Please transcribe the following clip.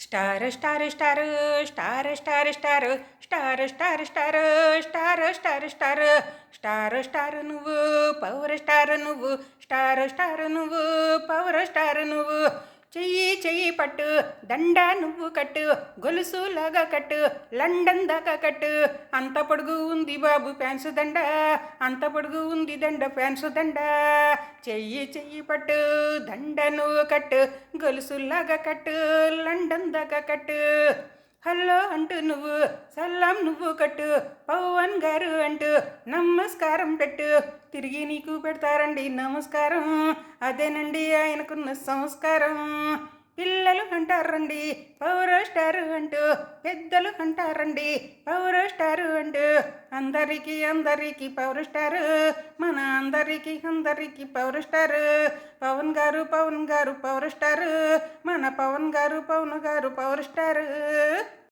star star star star star star star star star star star star star star నువ్వు power star నువ్వు star star నువ్వు power star నువ్వు చెయ్యి చెయ్యి పట్టు దండ నువ్వు కట్టు గొలుసులాగా కట్టు లండన్ దాకా కట్టు అంత పొడుగు ఉంది బాబు ఫ్యాన్స్ దండ అంత పొడుగు ఉంది దండ ఫ్యాన్స్ దండ చెయ్యి చెయ్యి పట్టు దండ నువ్వు కట్టు గొలుసులాగా కట్టు లండన్ దాకా కట్టు హలో అంటూ నువ్వు సలాం నువ్వు కట్టు పవన్ గారు అంటూ నమస్కారం పెట్టు తిరిగి నీకు పెడతారండి నమస్కారం అదేనండి ఆయనకున్న సంస్కారం పిల్లలు అంటారండి పవర్ స్టార్ అంటూ పెద్దలు అంటారండి పవర్ స్టార్ అంటూ అందరికీ అందరికీ పవర్ స్టార్ మన అందరికీ పవర్ స్టార్ పవన్ గారు పవర్ స్టార్ మన పవన్ గారు పవర్ స్టార్